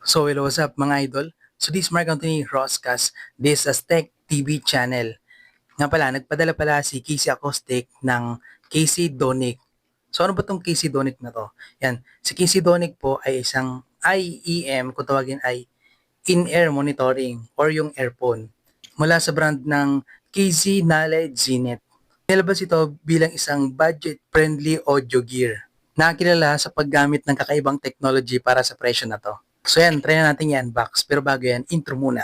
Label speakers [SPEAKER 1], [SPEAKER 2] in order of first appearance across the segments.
[SPEAKER 1] So hello, what's up mga idol? So this is Mark Anthony Roscas, this is Tech TV channel. Nga pala, nagpadala pala si Casey Acoustic ng Casey Donic. So ano ba tong Casey Donic na to? Yan, si Casey Donic po ay isang IEM, kung tawagin ay in-ear monitoring or yung earphone mula sa brand ng Casey Knowledge Zenith. Nilabas ito bilang isang budget-friendly audio gear na kilala sa paggamit ng kakaibang technology para sa presyo na to. So yan, try na natin yan, box. Pero bago yan, intro muna.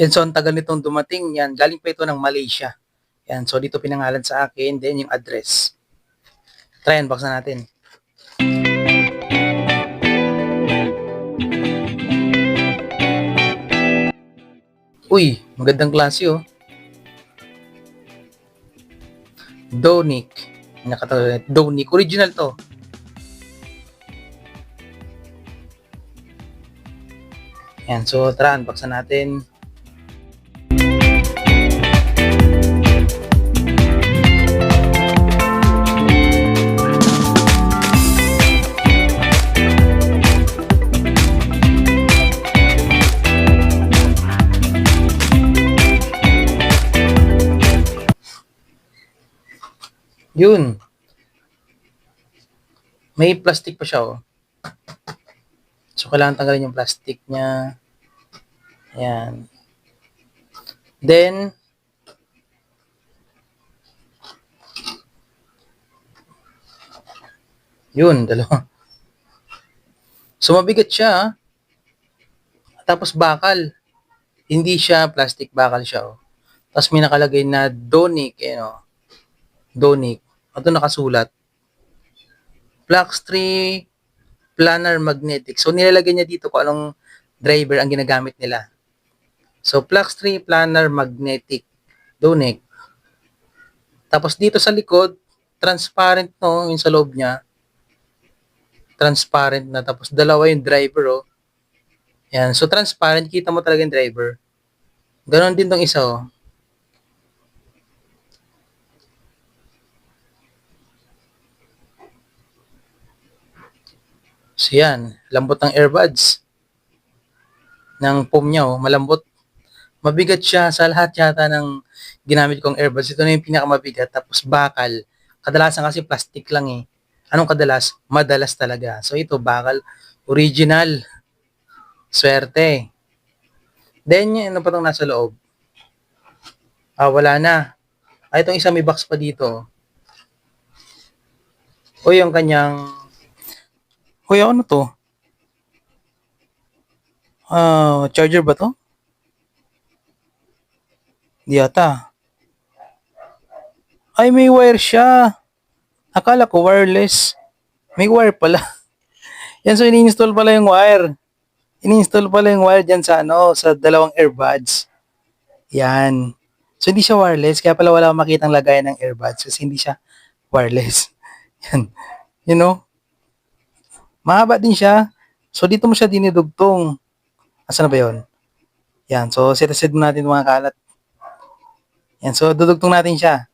[SPEAKER 1] Yan, so ang tagal nitong dumating, yan, galing pa ito ng Malaysia. Yan, so dito pinangalan sa akin, then yung address. Try unbox na natin. Uy, magandang klase oh. Donic. Nakatawag, Donic. Original to. Yan, so tara, unboxan natin. Yun. May plastic pa siya oh. So kailangan tanggalin yung plastic niya. Ayan. Then yun, dalawa. So mabigat siya. Tapos bakal. Hindi siya plastic, bakal siya oh. Tapos may nakalagay na Donic, Donic. Ito nakasulat. Flux 3 planar magnetic. So nilalagay niya dito kung anong driver ang ginagamit nila. So Flux 3 planar magnetic Donic. Tapos dito sa likod, transparent no, yung sa loob niya. Transparent na. Tapos dalawa yung driver oh. Yan. So transparent, kita mo talaga yung driver. Ganon din tong isa oh. So yan, lambot ng earbuds. Ng foam niya oh, malambot. Mabigat siya sa lahat yata ng ginamit kong earbuds. Ito na yung pinakamabigat. Tapos bakal. Kadalasan kasi plastic lang eh. Anong kadalas? Madalas talaga. So ito bakal. Original. Swerte. Then yung ano pa itong nasa loob? Wala na. Itong isa may box pa dito. O yung kanyang... Uy, ano to? Charger ba to? Di yata. Ay, may wire siya. Akala ko wireless. May wire pala. Yan, so ini-install pala yung wire. Ini-install pala yung wire dyan sa sa dalawang earbuds. Yan. So hindi siya wireless, kaya pala wala akong makitang lagayan ng earbuds kasi hindi siya wireless. Yan. You know? Mahaba din siya. So dito mo siya dinidugtong. Asan na ba yun? Yan. So set-aside mo natin mga kalat. Yan. So dudugtong natin siya.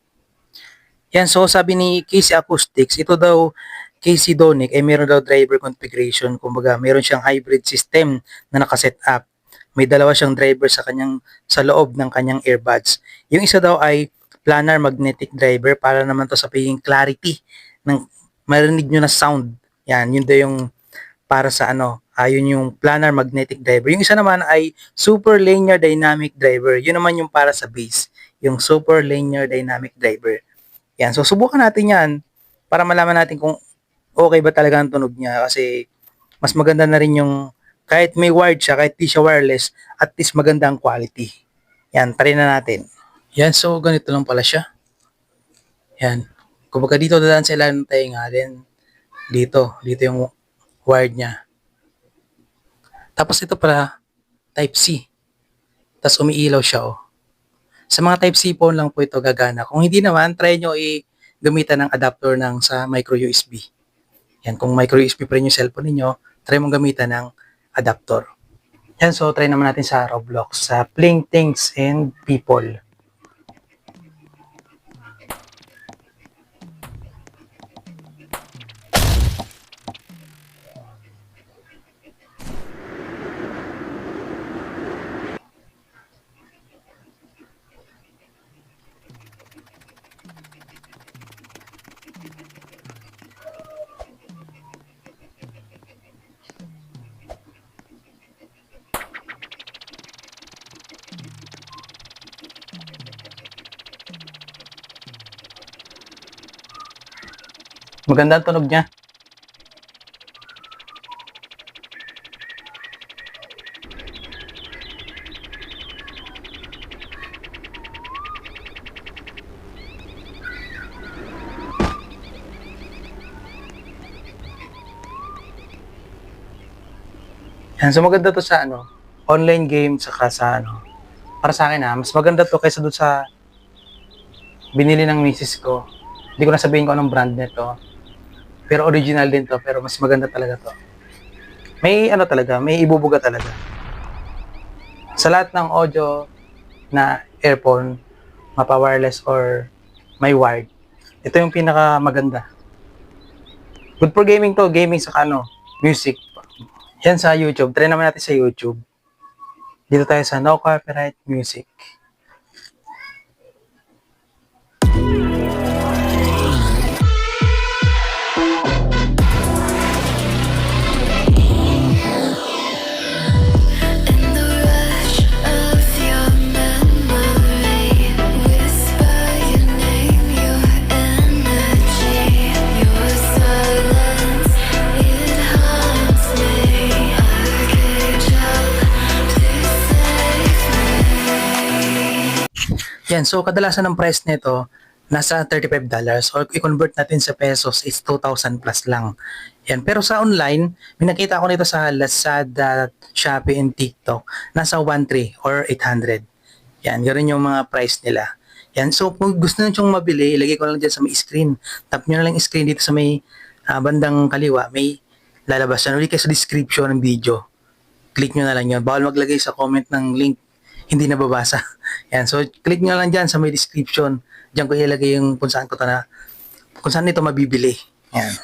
[SPEAKER 1] Yan. So sabi ni Casey Acoustics, ito daw Casey Donic ay meron daw driver configuration. Kumbaga, meron siyang hybrid system na nakaset up. May dalawa siyang driver sa loob ng kanyang earbuds. Yung isa daw ay planar magnetic driver para naman to sa pagiging clarity ng marinig nyo na sound. Yan, yun daw yung para sa yun yung planar magnetic driver. Yung isa naman ay super linear dynamic driver. Yun naman yung para sa bass. Yung super linear dynamic driver. Yan, so subukan natin yan para malaman natin kung okay ba talaga ang tunog niya kasi mas maganda na rin yung kahit may wired siya, kahit di siya wireless, at least maganda ang quality. Yan, try na natin. Yan, so ganito lang pala siya. Yan. Kumbaga dito dadaan sa ilalim ng tenga, then dito yung wired niya. Tapos ito pala, type C. Tapos umiilaw siya oh. Sa mga type C phone lang po ito gagana. Kung hindi naman, try nyo gamitan ng adapter sa micro USB. Yan, kung micro USB pa rin yung cellphone niyo, try mong gamitan ng adapter. Yan, so try naman natin sa Roblox, sa Playing Things and People. Maganda ang tunog niya. Yan, so maganda to sa online game saka sa para sa akin mas maganda to kaysa doon sa binili ng misis ko. Hindi ko na sabihin ko anong brand nito. Pero original din to, pero mas maganda talaga to. May talaga, may ibubuga talaga. Sa lahat ng audio na earphone, mapa-wireless or may wired, ito yung pinaka maganda. Good for gaming to, gaming sa music. Yan sa YouTube. Try naman natin sa YouTube. Dito tayo sa No Copyright Music. Yan, so kadalasan ng price nito nasa $35 or i-convert natin sa pesos is 2,000 plus lang. Yan, pero sa online, may nakita ko nito sa Lazada, Shopee, and TikTok, nasa 1,300 or 800. Yan, yun yung mga price nila. Yan, so kung gusto nyo yung mabili, ilagay ko lang dyan sa may screen. Tap nyo na lang yung screen dito sa may bandang kaliwa, may lalabas yan. Uli kayo sa description ng video. Click nyo na lang yun. Bawal maglagay sa comment ng link, hindi nababasa. Yan, so click nyo lang dyan sa may description. Diyan ko ilagay yung kung saan ito mabibili. Yan.